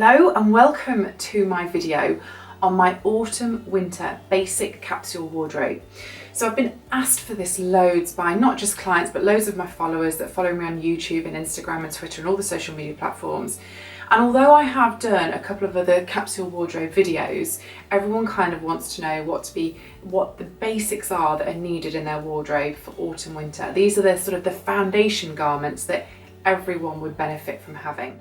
Hello and welcome to my video on my autumn winter basic capsule wardrobe. So I've been asked for this loads by not just clients but loads of my followers that follow me on YouTube and Instagram and Twitter and all the social media platforms. And although I have done a couple of other capsule wardrobe videos, everyone kind of wants to know what the basics are that are needed in their wardrobe for autumn winter. These are the sort of the foundation garments that everyone would benefit from having.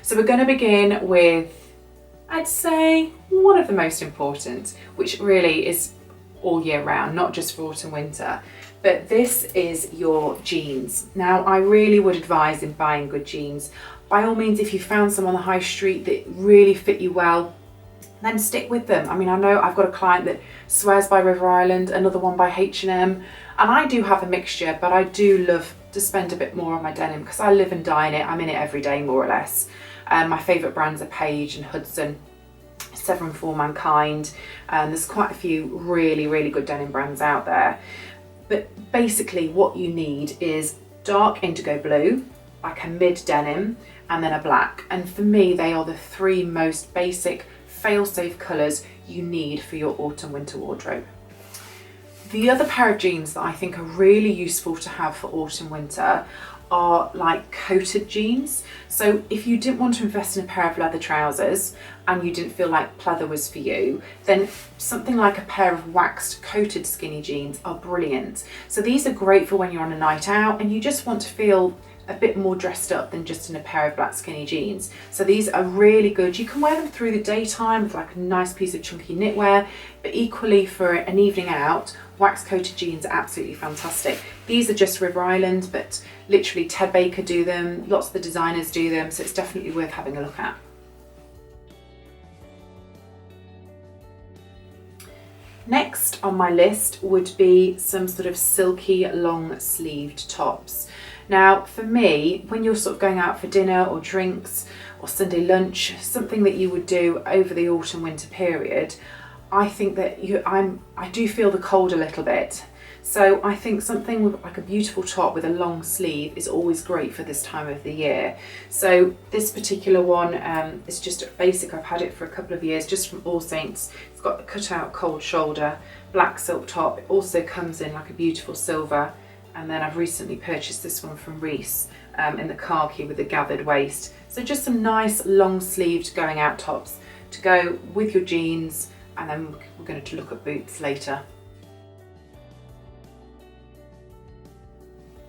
So we're going to begin with, I'd say, one of the most important, which really is all year round, not just for autumn winter, but this is your jeans. Now, I really would advise in buying good jeans. By all means, if you found some on the high street that really fit you well, then stick with them. I mean, I know I've got a client that swears by River Island, another one by H&M, and I do have a mixture, but I do love to spend a bit more on my denim because I live and die in it. I'm in it every day, more or less. My favourite brands are Paige and Hudson, Seven for Mankind, and there's quite a few really good denim brands out there. But basically what you need is dark indigo blue, like a mid denim, and then a black. And for me, they are the three most basic fail-safe colours you need for your autumn winter wardrobe. The other pair of jeans that I think are really useful to have for autumn winter are like coated jeans. So if you didn't want to invest in a pair of leather trousers and you didn't feel like pleather was for you, then something like a pair of waxed coated skinny jeans are brilliant. So these are great for when you're on a night out and you just want to feel a bit more dressed up than just in a pair of black skinny jeans. So these are really good. You can wear them through the daytime with like a nice piece of chunky knitwear, but equally for an evening out, wax coated jeans are absolutely fantastic. These are just River Island, but literally Ted Baker do them, lots of the designers do them, so it's definitely worth having a look at. Next on my list would be some sort of silky long sleeved tops. Now for me, when you're sort of going out for dinner or drinks or Sunday lunch, something that you would do over the autumn winter period, I think that I do feel the cold a little bit. So I think something with like a beautiful top with a long sleeve is always great for this time of the year. So this particular one is just basic. I've had it for a couple of years, just from All Saints. It's got the cutout cold shoulder, black silk top. It also comes in like a beautiful silver. And then I've recently purchased this one from Reese in the khaki with the gathered waist. So just some nice long sleeved going out tops to go with your jeans, and then we're going to look at boots later.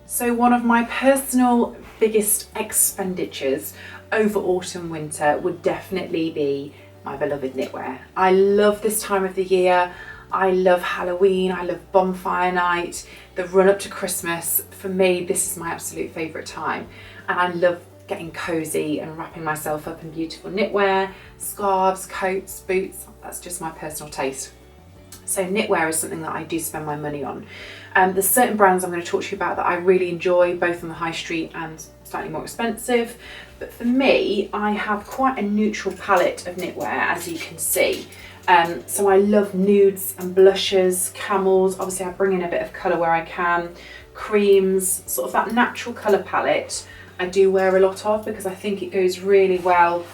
So one of my personal biggest expenditures over autumn winter would definitely be my beloved knitwear. I love this time of the year. I love Halloween, I love bonfire night, the run up to Christmas. For me, this is my absolute favourite time. And I love getting cosy and wrapping myself up in beautiful knitwear, scarves, coats, boots. That's just my personal taste. So knitwear is something that I do spend my money on. There's certain brands I'm going to talk to you about that I really enjoy, both on the high street and slightly more expensive. But for me, I have quite a neutral palette of knitwear, as you can see. So I love nudes and blushes, camels. Obviously I bring in a bit of colour where I can, creams, sort of that natural colour palette I do wear a lot of because I think it goes really well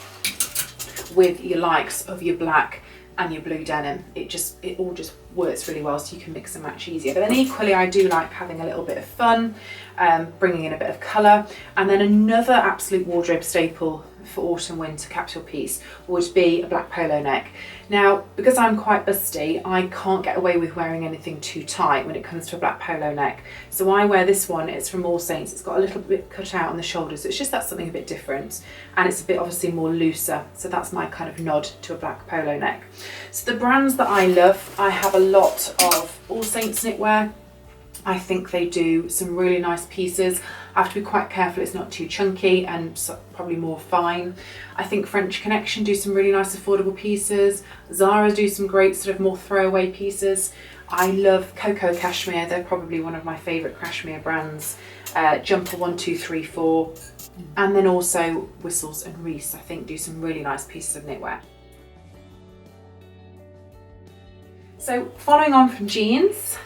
with your likes of your black and your blue denim. It all just works really well, so you can mix and match easier. But then equally I do like having a little bit of fun, bringing in a bit of colour. And then another absolute wardrobe staple for autumn winter capsule piece would be a black polo neck. Now, because I'm quite busty, I can't get away with wearing anything too tight when it comes to a black polo neck. So I wear this one. It's from All Saints. It's got a little bit cut out on the shoulders. So it's just that's something a bit different, and it's a bit obviously more looser. So that's my kind of nod to a black polo neck. So the brands that I love, I have a lot of All Saints knitwear. I think they do some really nice pieces. I have to be quite careful it's not too chunky and probably more fine. I think French Connection do some really nice affordable pieces. Zara do some great sort of more throwaway pieces. I love Coco Cashmere. They're probably one of my favourite cashmere brands. Jumper 1234, and then also Whistles and Reese I think do some really nice pieces of knitwear. So following on from jeans,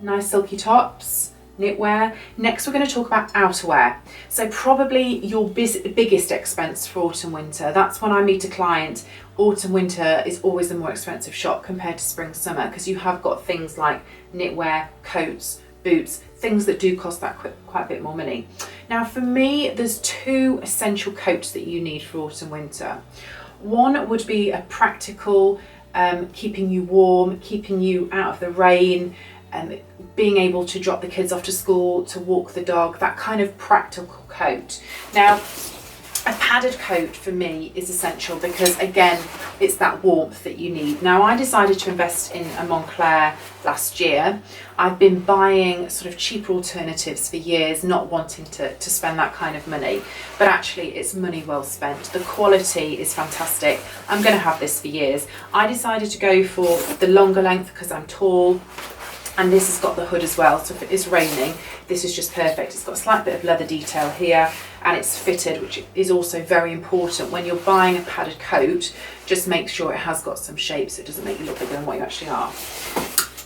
nice silky tops, knitwear. Next we're going to talk about outerwear. So probably your biggest expense for autumn winter. That's when I meet a client. Autumn winter is always the more expensive shop compared to spring summer, because you have got things like knitwear, coats, boots, things that do cost that quite a bit more money. Now for me, there's two essential coats that you need for autumn winter. One would be a practical, keeping you warm, keeping you out of the rain, being able to drop the kids off to school, to walk the dog, that kind of practical coat. Now, a padded coat for me is essential because, again, it's that warmth that you need. Now, I decided to invest in a Moncler last year. I've been buying sort of cheaper alternatives for years, not wanting to spend that kind of money, but actually it's money well spent. The quality is fantastic. I'm going to have this for years. I decided to go for the longer length because I'm tall. And this has got the hood as well, so if it is raining, this is just perfect. It's got a slight bit of leather detail here, and it's fitted, which is also very important. When you're buying a padded coat, just make sure it has got some shape so it doesn't make you look bigger than what you actually are.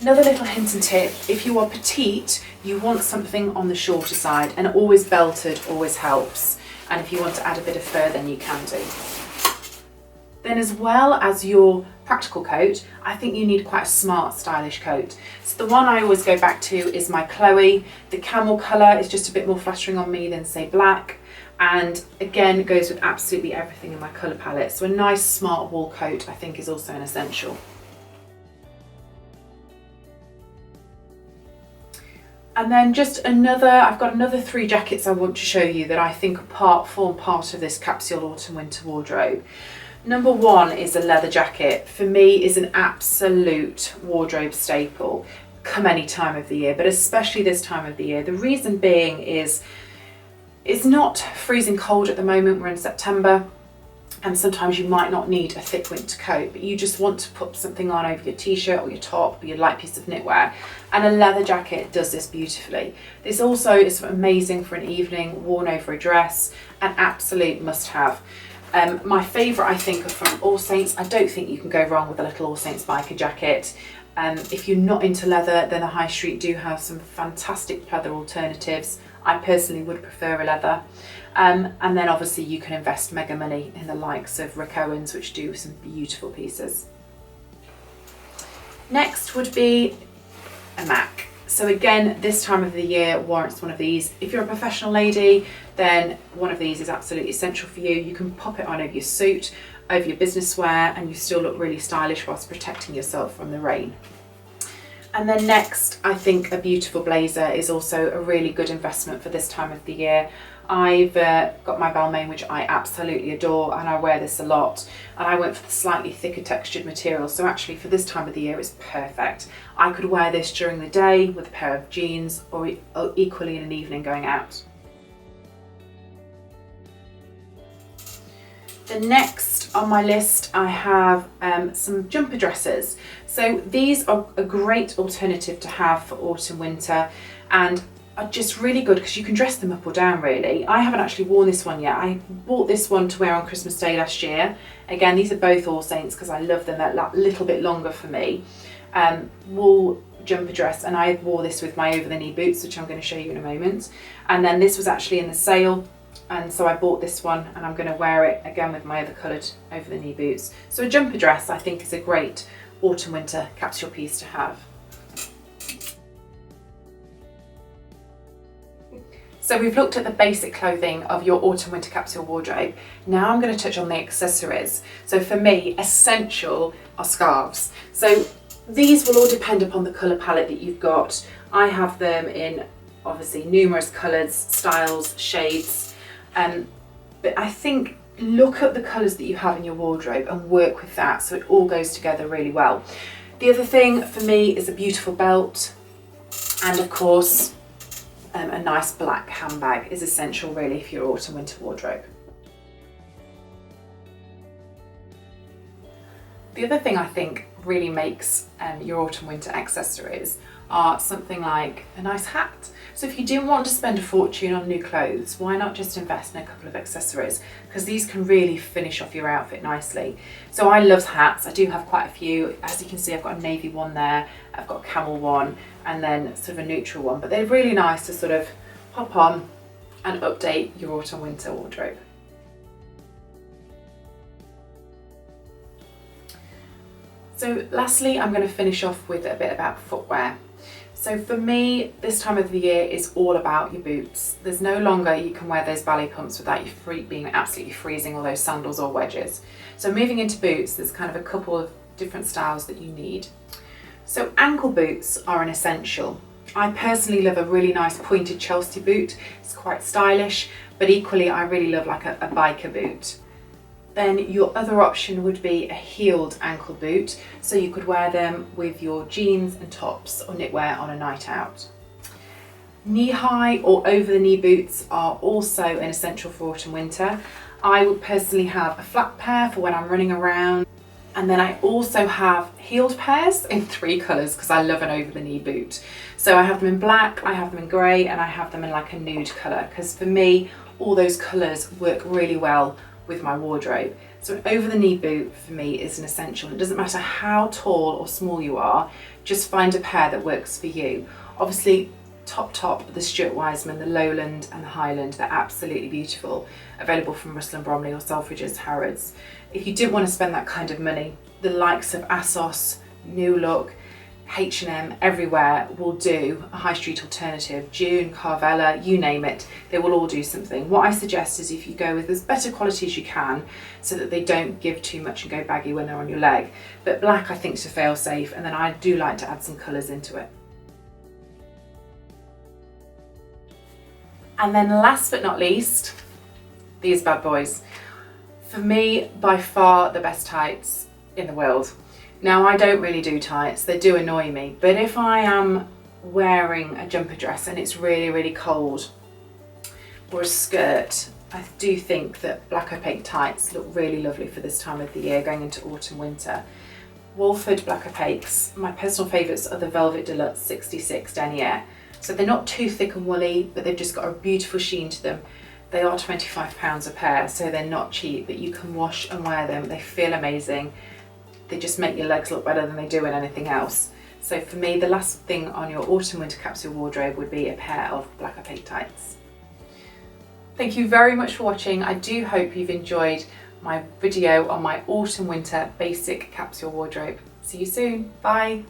Another little hint and tip, if you are petite, you want something on the shorter side, and always belted always helps. And if you want to add a bit of fur, then you can do. Then, as well as your practical coat, I think you need quite a smart, stylish coat. So the one I always go back to is my Chloe. The camel colour is just a bit more flattering on me than, say, black. And again, it goes with absolutely everything in my colour palette. So a nice, smart wool coat, I think, is also an essential. And then I've got another 3 jackets I want to show you that I think form part of this Capsule autumn winter wardrobe. Number 1 is a leather jacket. For me, is an absolute wardrobe staple come any time of the year, but especially this time of the year. The reason being is it's not freezing cold at the moment. We're in September, and sometimes you might not need a thick winter coat, but you just want to put something on over your t-shirt or your top or your light piece of knitwear, and a leather jacket does this beautifully. This also is amazing for an evening, worn over a dress, an absolute must-have. My favourite, I think, are from All Saints. I don't think you can go wrong with a little All Saints biker jacket. If you're not into leather, then the High Street do have some fantastic leather alternatives. I personally would prefer a leather. And then obviously you can invest mega money in the likes of Rick Owens, which do some beautiful pieces. Next would be a MAC. So again, this time of the year warrants one of these. If you're a professional lady, then one of these is absolutely essential for you. You can pop it on over your suit, over your business wear, and you still look really stylish whilst protecting yourself from the rain. And then next, I think a beautiful blazer is also a really good investment for this time of the year. I've got my Balmain, which I absolutely adore, and I wear this a lot. And I went for the slightly thicker textured material, so actually for this time of the year it's perfect. I could wear this during the day with a pair of jeans, or equally in an evening going out. The next on my list, I have some jumper dresses. So these are a great alternative to have for autumn winter, and are just really good because you can dress them up or down really. I haven't actually worn this one yet. I bought this one to wear on Christmas Day last year. Again, these are both All Saints because I love them. They're a little bit longer for me. Wool jumper dress, and I wore this with my over the knee boots, which I'm going to show you in a moment. And then this was actually in the sale, and so I bought this one, and I'm going to wear it again with my other coloured over the knee boots. So a jumper dress I think is a great autumn winter capsule piece to have. So we've looked at the basic clothing of your autumn winter capsule wardrobe. Now I'm going to touch on the accessories. So for me, essential are scarves. So these will all depend upon the colour palette that you've got. I have them in obviously numerous colours, styles, shades, but I think look at the colours that you have in your wardrobe and work with that so it all goes together really well. The other thing for me is a beautiful belt, and of course a nice black handbag is essential really for your autumn winter wardrobe. The other thing I think really makes your autumn winter accessories are something like a nice hat. So if you didn't want to spend a fortune on new clothes, why not just invest in a couple of accessories? Because these can really finish off your outfit nicely. So I love hats. I do have quite a few. As you can see, I've got a navy one there, I've got a camel one, and then sort of a neutral one. But they're really nice to sort of pop on and update your autumn winter wardrobe. So lastly, I'm going to finish off with a bit about footwear. So for me, this time of the year is all about your boots. There's no longer you can wear those ballet pumps without your feet being absolutely freezing, or those sandals or wedges. So moving into boots, there's kind of a couple of different styles that you need. So ankle boots are an essential. I personally love a really nice pointed Chelsea boot. It's quite stylish, but equally I really love like a biker boot. Then your other option would be a heeled ankle boot. So you could wear them with your jeans and tops or knitwear on a night out. Knee-high or over-the-knee boots are also an essential for autumn winter. I would personally have a flat pair for when I'm running around. And then I also have heeled pairs in 3 colours because I love an over-the-knee boot. So I have them in black, I have them in grey, and I have them in like a nude colour, because for me, all those colours work really well with my wardrobe. So an over-the-knee boot for me is an essential. It doesn't matter how tall or small you are, just find a pair that works for you. Obviously, top, the Stuart Wiseman, the Lowland and the Highland, they're absolutely beautiful, available from Russell & Bromley or Selfridges, Harrods. If you didn't want to spend that kind of money, the likes of ASOS, New Look, H&M, everywhere will do a high street alternative. June, Carvela, you name it, they will all do something. What I suggest is if you go with as better quality as you can, so that they don't give too much and go baggy when they're on your leg. But black I think is a fail safe, and then I do like to add some colours into it. And then last but not least, these bad boys. For me, by far the best tights in the world. Now, I don't really do tights, they do annoy me, but if I am wearing a jumper dress and it's really, really cold, or a skirt, I do think that black opaque tights look really lovely for this time of the year, going into autumn, winter. Wolford black opaques, my personal favourites are the Velvet Deluxe 66 Denier. So they're not too thick and woolly, but they've just got a beautiful sheen to them. They are £25 a pair, so they're not cheap, but you can wash and wear them. They feel amazing. They just make your legs look better than they do in anything else. So for me, the last thing on your autumn winter capsule wardrobe would be a pair of black opaque tights. Thank you very much for watching. I do hope you've enjoyed my video on my autumn winter basic capsule wardrobe. See you soon. Bye.